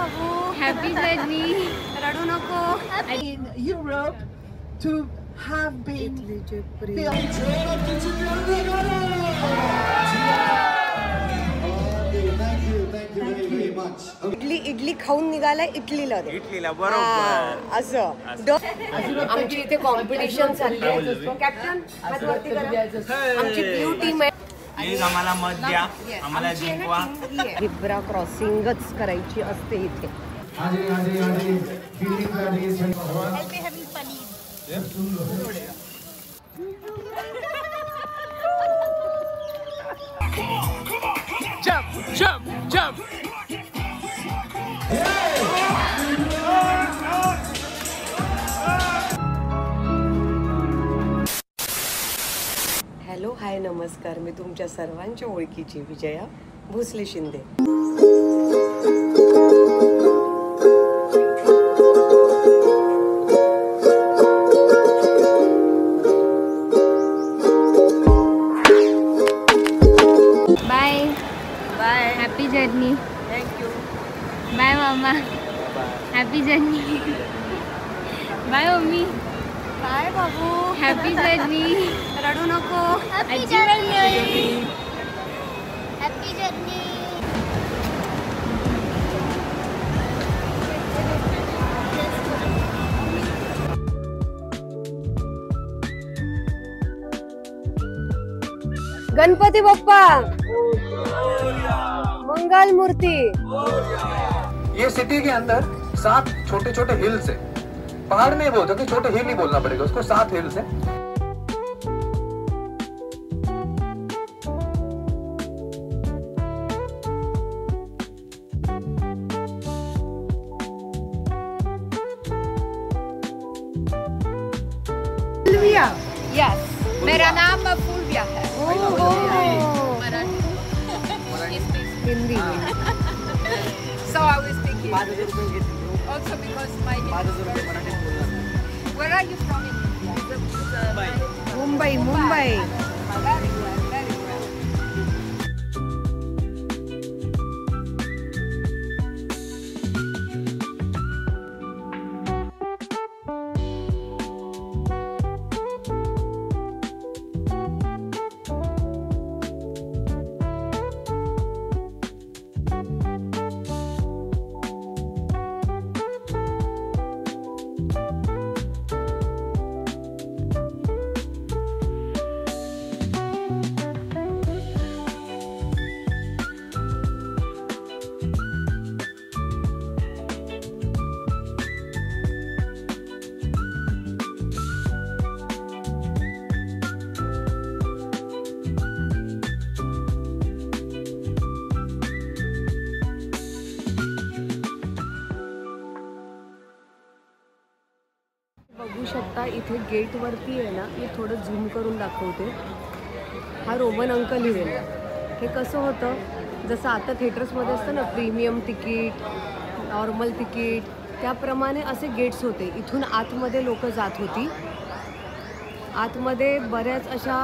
बाबू. Happy journey. रडू नको. In Europe to have been idli खाऊन निघालाय इटलीला बरोबर असं. आमची इथे कॉम्पिटिशन चालली आहे. कॅप्टन आमची ब्ल्यू टीम आहे. प्लीज आम्हाला मत द्या, आम्हाला जिंकवा. झेब्रा क्रॉसिंगच करायची असते इथे. हॅलो, हाय, नमस्कार. मी तुमच्या सर्वांच्या ओळखीची Vijaya Bhosale Shinde. Bye bye. Happy journey. Thank you. Bye मामा. Happy journey. Bye mummy. Bye बाबू. Happy journey. रडू नको. Happy journey. Happy journey. Ganpati Bappa मंगल मूर्ति. ये सिटी के अंदर 7 छोटे छोटे हिल्स है. पहाड़ नहीं बोलते कि छोटे हिल ही बोलना पड़ेगा उसको. 7 हिल्स है. फुलविया. यस, मेरा नाम फुलविया है. Hindi. So I was thinking. Also because my Where are you from in India? Mumbai. Mumbai. Very well, very well. बघू शकता इथे गेट वरती आहे ना, मी थोडं झूम करून दाखवते. हा रोमन अंक लिहिलेला. हे कसं होतं, जसं आता थिएटर्समध्ये असतं ना प्रीमियम तिकीट, नॉर्मल तिकीट, त्याप्रमाणे असे गेट्स होते. इथून आतमध्ये लोक जात होती. आतमध्ये बऱ्याच अशा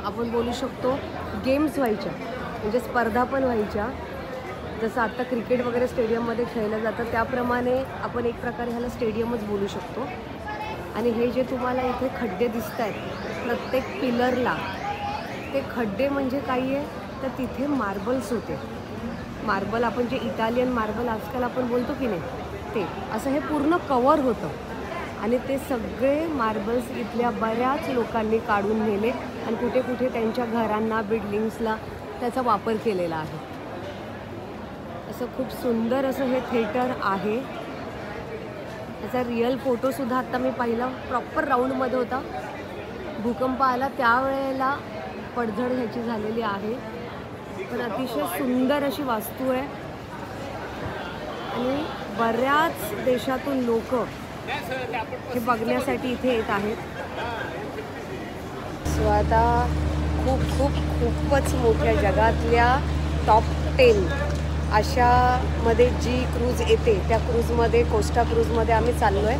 आपण बोलू शकतो गेम्स व्हायच्या, म्हणजे स्पर्धा पण व्हायच्या. जसं आत्ता क्रिकेट वगैरे स्टेडियममध्ये खेळलं जातं त्याप्रमाणे आपण एक प्रकारे ह्याला स्टेडियमच बोलू शकतो. आणि हे जे तुम्हाला इथे खड्डे दिसत आहेत प्रत्येक पिलरला, ते खड्डे म्हणजे काय आहे तर तिथे मार्बल्स होते. मार्बल आपण जे इटालियन मार्बल आजकाल आपण बोलतो की नाही, ते असं हे पूर्ण कवर होतं. आणि ते सगळे मार्बल्स इथल्या बऱ्याच लोकांनी काढून नेले आणि कुठे कुठे त्यांच्या घरांना, बिल्डिंग्सला त्याचा वापर केलेला आहे. असं खूप सुंदर असं हे थिएटर आहे. त्याचा रिअल फोटोसुद्धा आत्ता मी पाहिला, प्रॉपर राऊंडमध्ये होता. भूकंप आला त्यावेळेला पडझड ह्याची झालेली आहे. पण अतिशय सुंदर अशी वास्तू आहे आणि बऱ्याच देशातून लोक हे बघण्यासाठी इथे येत आहेत. सो आता खूपच मोठ्या जगातल्या टॉप 10 अशामध्ये जी क्रूज येते त्या क्रूजमध्ये, कोस्टा क्रूजमध्ये आम्ही चाललो आहे.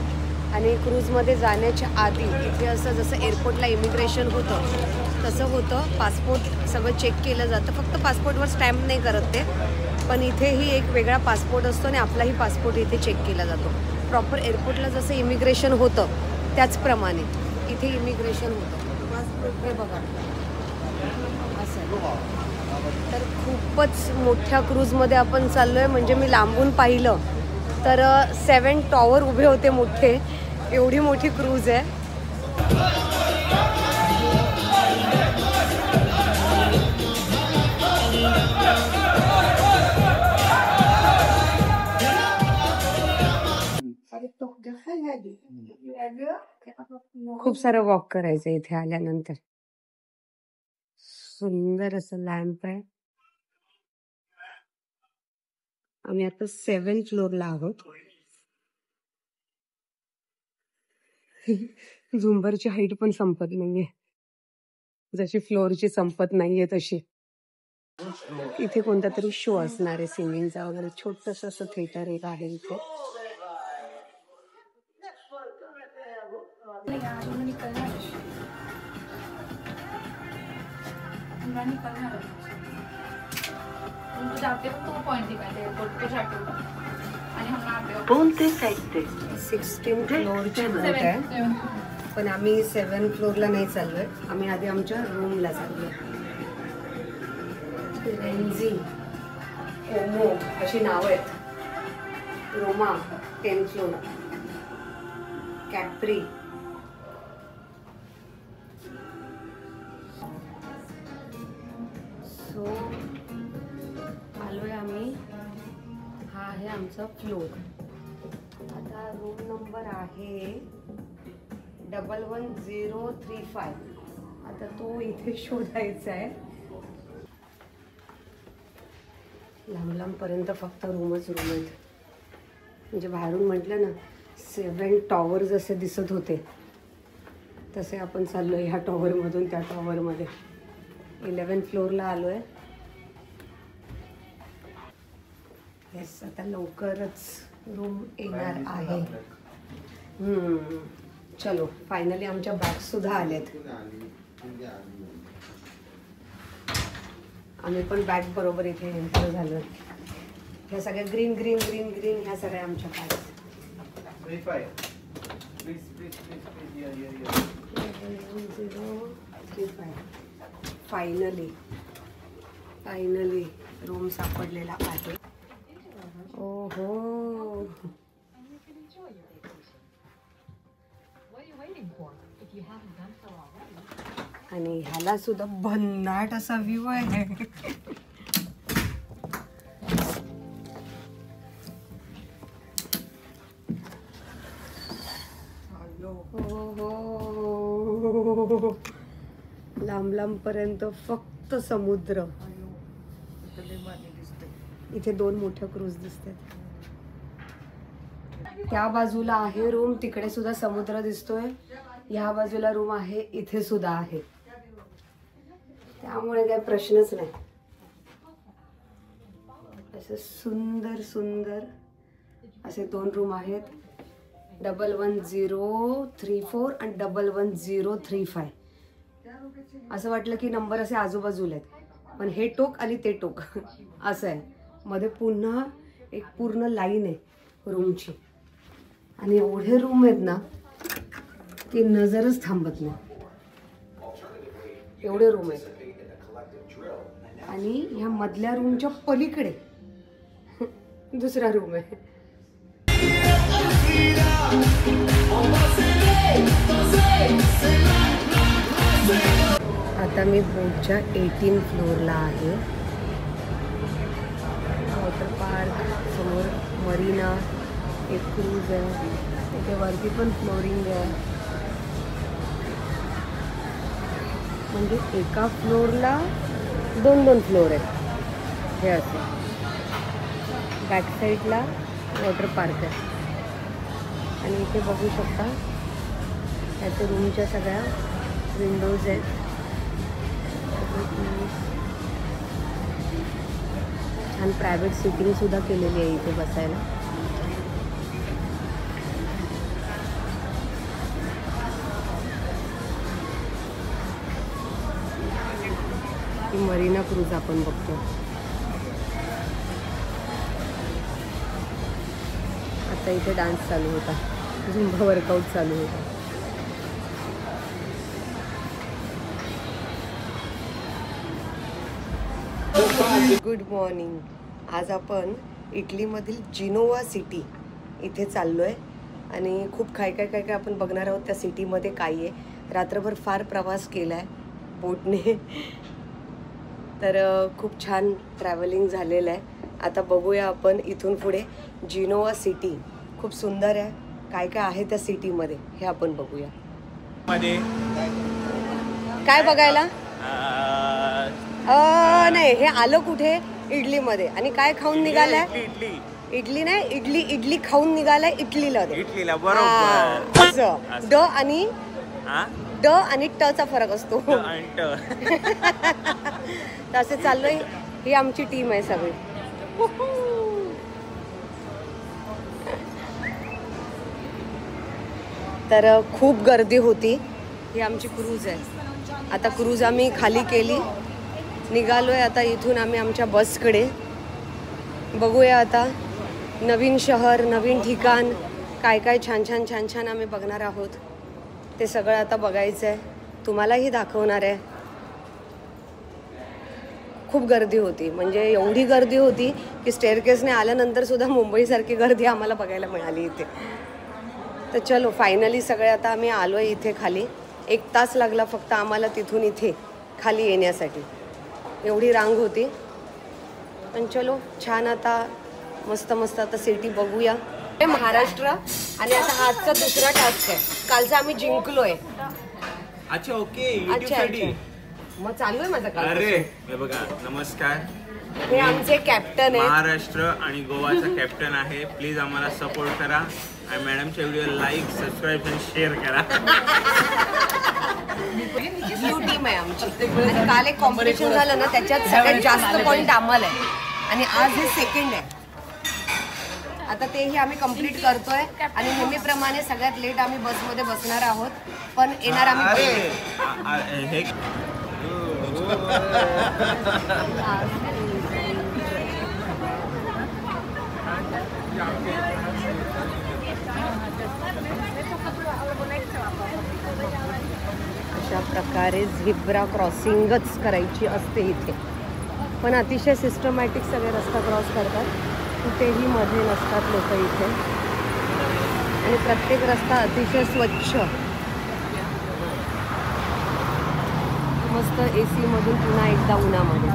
आणि क्रूजमध्ये जाण्याच्या आधी इथे असं जसं एअरपोर्टला इमिग्रेशन होतं तसं होतं. पासपोर्ट सगळं चेक केलं जातं, फक्त पासपोर्टवर स्टॅम्प नाही करत ते. पण इथेही एक वेगळा पासपोर्ट असतो आणि आपलाही पासपोर्ट इथे चेक केला जातो. प्रॉपर एअरपोर्टला जसं इमिग्रेशन होतं त्याचप्रमाणे इथे इमिग्रेशन होतं. हे बघा असं आहे. तर खूपच मोठ्या क्रूजमध्ये आपण चाललो आहे. म्हणजे मी लांबून पाहिलं तर 7 टॉवर उभे होते मोठे. एवढी मोठी क्रूज आहे. खूप सारं वॉक करायचं इथे आल्यानंतर. सुंदर असं लॅम्प आहे. आम्ही आता 7th फ्लोअरला आहोत. झुंबरची हाईट पण संपत नाहीये, जशी फ्लोअरची संपत नाहीये तशी. इथे कोणता तरी शो असणार आहे सिंगिंगचा वगैरे. छोटस असं थिएटर एक आहे इथे. Ponte 7. 16th फ्लोअरची बोट आहे. पण आम्ही 7th फ्लोअरला नाही चाललोय. आम्ही आधी आमच्या रूमला चाललोय. रेन्झी, ओमो अशी नावं आहेत. रोमा 10th फ्लोअर, कॅप्री. सो आलोय आम्ही. हा आहे आमचा फ्लोअर. आता रूम नंबर आहे 11035. आता तो इथे शोधायचा आहे. लांब लांबपर्यंत फक्त रूमच रूम आहेत. म्हणजे बाहेरून म्हटलं ना 7 टॉवर जसे दिसत होते तसे आपण चाललो ह्या टॉवरमधून त्या टॉवरमध्ये. 11th फ्लोअरला आलो आहे. येस, आता लवकरच रूम येणार आहे. चलो, फायनली आमच्या बॅग्स सुद्धा आलेत. आम्ही पण बॅग बरोबर इथे एंटर झालो. ह्या सगळ्या ग्रीन ग्रीन ग्रीन ग्रीन ह्या सगळ्या आमच्या बॅग्स. फायनली रूम सापडलेला आहे. ओहो, आणि ह्याला सुद्धा भन्नाट असा व्ह्यू आहे. लांब लांब पर्यंत फक्त समुद्र. इथे 2 मोठ्या क्रूज दिसतात. त्या बाजूला आहे रूम, तिकडे सुद्धा समुद्र दिसतोय. ह्या बाजूला रूम आहे, इथे सुद्धा आहे. त्यामुळे काही प्रश्नच नाही. असं सुंदर सुंदर असे 2 रूम आहेत. 11034 आणि 11035. असं वाटलं की नंबर असे आजूबाजूला आहेत, पण हे टोक आणि ते टोक असं आहे. मध्ये पुन्हा एक पूर्ण लाईन आहे रूमची. आणि एवढे रूम आहेत ना की नजरच थांबत नाही. एवढे रूम आहेत. आणि ह्या मधल्या रूमच्या पलीकडे दुसरा रूम आहे. आता मी बोटच्या 18th फ्लोअरला आहे. वॉटर पार्क समोर, मरीना, एक क्रूज आहे. इथे वरती पण फ्लोरिंग आहे. म्हणजे एका फ्लोअरला 2 फ्लोअर आहेत. हे असे बॅक साईडला वॉटर पार्क आहे. आणि इथे बघू शकता त्याच्या रूमच्या सगळ्या विंडोज आहेत. छान प्रायव्हेट सिटिंग सुद्धा केलेली आहे इथे बसायला. ही मरीना क्रूज आपण बघतो. आता इथे डान्स चालू होता, झुंबा वर्कआउट चालू होता. Good morning. आज आपण इटलीमधील जिनोवा सिटी इथे चाललो आहे आणि खूप काय आपण बघणार आहोत त्या सिटीमध्ये काय आहे. रात्रभर फार प्रवास केला आहे बोटने, तर खूप छान ट्रॅव्हलिंग झालेलं आहे. आता बघूया आपण इथून पुढे. जिनोवा सिटी खूप सुंदर आहे. काय आहे त्या सिटीमध्ये हे आपण बघूया. काय बघायला? नाही, हे आलं कुठे? इडलीमध्ये. आणि काय खाऊन निघालाय? इडली नाही, इडली खाऊन निघालाय इटलीला. बरोबर. ड आणि ट चा फरक असतो. तसे चाललोय. ही आमची टीम आहे सगळी. तर खूप गर्दी होती. ही आमची क्रूज आहे. आता क्रूज आम्ही खाली केली, निघालोय आता इथून आम्ही आमच्या बसकडे. बघूया आता नवीन शहर, नवीन ठिकाण, काय छान आम्ही बघणार आहोत. ते सगळं आता बघायचं आहे, तुम्हालाही दाखवणार आहे. खूप गर्दी होती, म्हणजे एवढी गर्दी होती की स्टेअरकेसने आल्यानंतर सुद्धा मुंबईसारखी गर्दी आम्हाला बघायला मिळाली इथे. तर चलो, फायनली सगळे आता आम्ही आलो आहे इथे खाली. 1 तास लागला फक्त आम्हाला तिथून इथे खाली येण्यासाठी. एवढी रांग होती. पण चलो, छान. आता मस्त आता सिटी बघूया. महाराष्ट्र. आणि आता आजचा दुसरा टास्क आहे. कालचा आम्ही जिंकलोय. अच्छा, ओके. अच्छा. मग चालू आहे माझा काम. अरे हे बघा, नमस्कार. हे आमचे कॅप्टन आहे. महाराष्ट्र आणि गोवाचा कॅप्टन आहे. प्लीज आम्हाला सपोर्ट करा आणि मॅडमच्या व्हिडिओ लाईक, सबस्क्राईब आणि शेअर करा. ब्लू टीम आहे आमची. आणि काल एक कॉम्पिटिशन झालं ना, त्याच्यात सगळ्यात जास्त पॉईंट आम्हाला आहे. आणि आज हे सेकंड आहे. आता तेही आम्ही कंप्लीट करतोय. आणि नेहमीप्रमाणे सगळ्यात लेट आम्ही बसमध्ये बसणार आहोत, पण येणार आम्ही. अशा प्रकारे झेब्रा क्रॉसिंगच करायची असते इथे. पण अतिशय सिस्टमॅटिक सगळे रस्ता क्रॉस करतात. कुठेही मध्ये नसतात लोक इथे. आणि प्रत्येक रस्ता अतिशय स्वच्छ. मस्त AC मधून पुन्हा एकदा उन्हामध्ये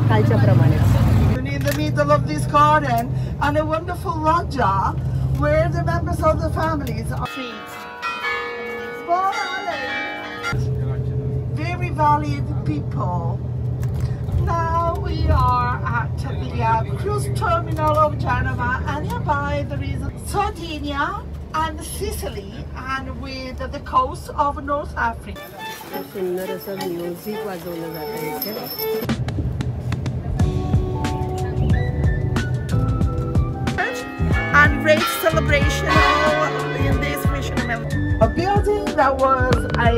कालच्या प्रमाणे. In the middle of this garden and a wonderful lodge where the members of the families are treated. Very valued people. Now we are at the cruise terminal of Genova, and nearby there is Sardinia and Sicily, and with the coast of North Africa. सुंदर असं music वाजवलं जातं इथे. And great celebration in this mission. A building that was a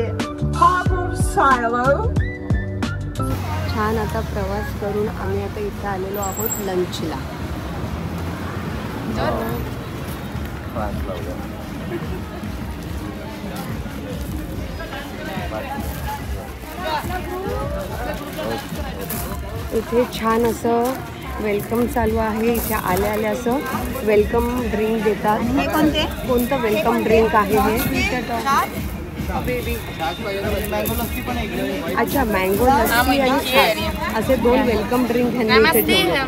harbor silo. छान. आता प्रवास करून आम्ही आता इथे आलेलो आहोत लंचला. इथे छान असं वेलकम चालू आहे. इथे आल्या असं वेलकम ड्रिंक देतात. कोणतं वेलकम ड्रिंक आहे हे? अच्छा, मँगो लस्सी आणि छाछ असे 2 वेलकम ड्रिंक ह्यांनी इथे ठेवले.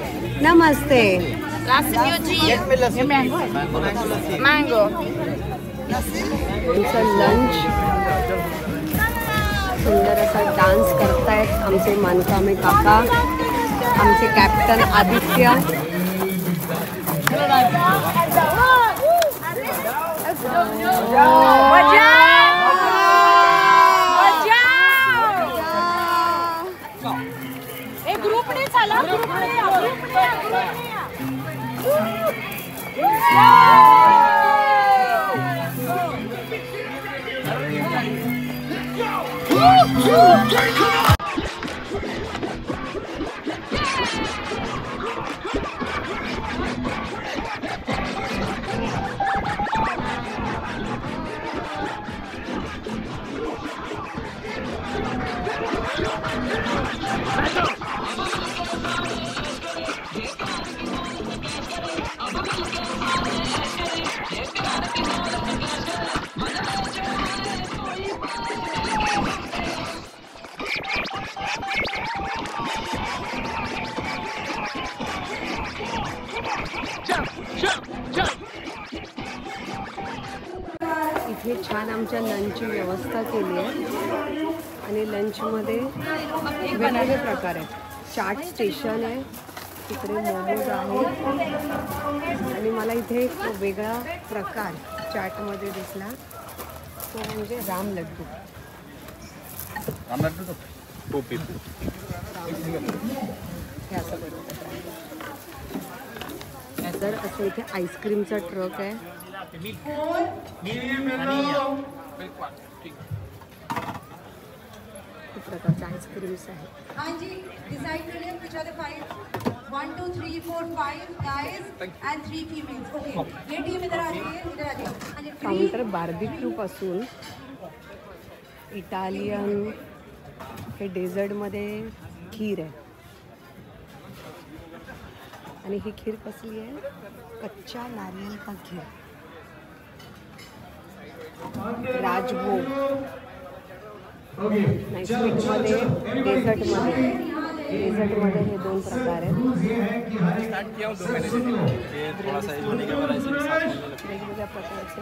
नमस्ते. Mango. तुमचं लंच. सुंदर असा डान्स करतायत आमचे मनकामे काका, आमचे कॅप्टन आदित्य. ग्रुपने चला, ग्रुपने इथे छान आमच्या लंचची व्यवस्था केली आहे आणि लंचमध्ये वेगवेगळे प्रकार आहेत. चाट स्टेशन आहे, तिकडे मोमोज आहे आणि मला इथे एक वेगळा प्रकार चाटमध्ये दिसला तो म्हणजे राम लड्डू. हे असं तर असं इथे आईस्क्रीमचा ट्रक आहे. खूप प्रकारचे आईस्क्रीम्स आहेत. हाँ जी, डिसाइड कर लिया which are the 5 1 2 3 4 5 guys and 3 females. Okay, ये टीम इधर आ जाइए, इधर आ जाइए. हाँ जी, काउंटर बार्बिक्यू पासून इटालियन हे डेझर्टमध्ये खीर आहे आणि ही खीर कसली आहे? कच्चा नारियल का खीर. राजभोग नाही, स्वीटमध्ये डेझर्टमध्ये हे दोन प्रकार आहेत. वेगवेगळ्या प्रकारचे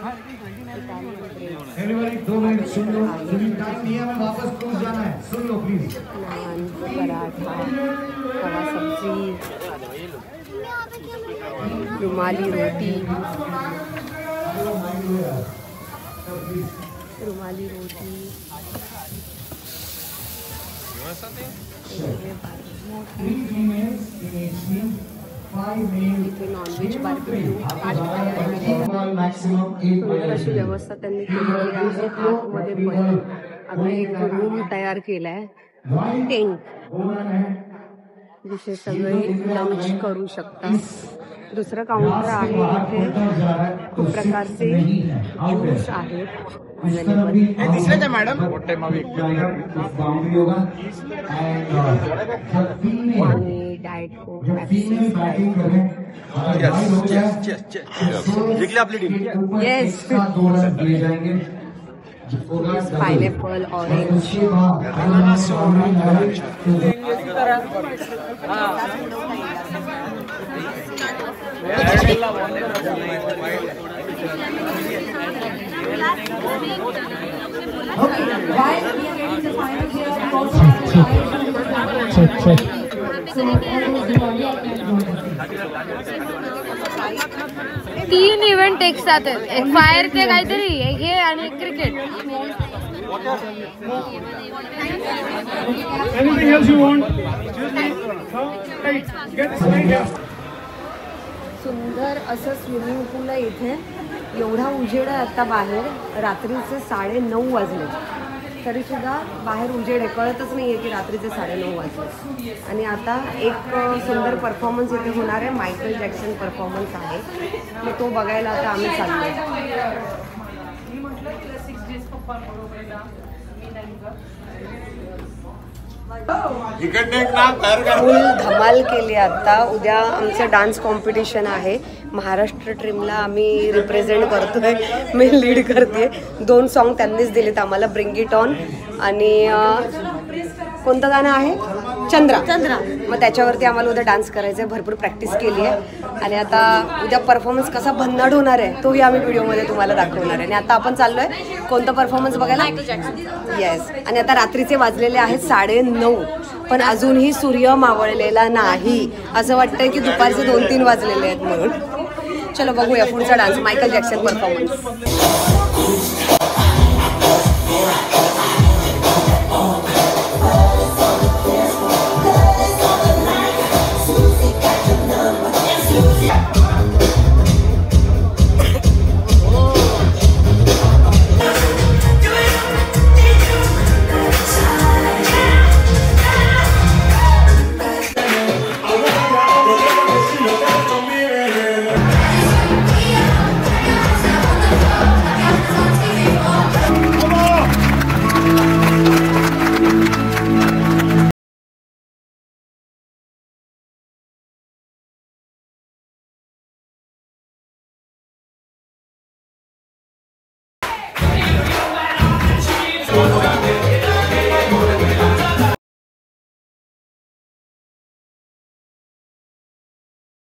नान, पराठा, खवा सब्जी, रुमाली रोटी, इथे नॉनव्हेज बार्बिक्यू सुंदर अशी व्यवस्था त्यांनी केलेली आहे. आतमध्ये पण आम्ही एक रूम तयार केलाय, टेंट, जिथे सगळे लंच करू शकतात. दुसरं काउंटर आहे, इथे खूप प्रकारचे ज्यूस आहेत अवेलेबल. आणि डाएट कोक, येस, पाइनएप्पल, ऑरेंज. तीन इव्हेंट एक साथ आहेत, एक फायरचे काहीतरी, एक हे आणि एक cricket. Anything else you want? सुंदर असं स्विमिंग पूल आहे इथे. एवढा उजेड आहे आता बाहेर, रात्रीचे 9:30 वाजले तरीसुद्धा बाहेर उजेड आहे, कळतच नाही आहे की रात्रीचे 9:30 वाजले. आणि आता एक सुंदर परफॉर्मन्स इथे होणार आहे, मायकल जॅक्सन परफॉर्मन्स आहे, मग तो बघायला आता आम्ही चाललो. फुल धमाल केली आता. उद्या आमचं डान्स कॉम्पिटिशन आहे. महाराष्ट्र ट्रीमला आम्ही रिप्रेझेंट करतोय, मी लीड करते. 2 सॉन्ग त्यांनीच दिलेत आम्हाला, ब्रिंग इट ऑन आणि कोणतं गाणं आहे, चंद्रा. मग त्याच्यावरती आम्हाला उद्या डान्स करायचं आहे. भरपूर प्रॅक्टिस केली आहे आणि आता उद्या परफॉर्मन्स कसा भन्नाट होणार आहे तोही आम्ही व्हिडिओमध्ये तुम्हाला दाखवणार आहे. आणि आता आपण चाललोय कोणतं परफॉर्मन्स बघायला, मायकल जॅक्सन. येस. आणि आता रात्रीचे वाजलेले आहेत 9:30, पण अजूनही सूर्य मावळलेला नाही. असं वाटतंय की दुपारचे 2-3 वाजलेले आहेत म्हणून. चलो बघूया पुढचा डान्स, मायकल जॅक्सन परफॉर्मन्स.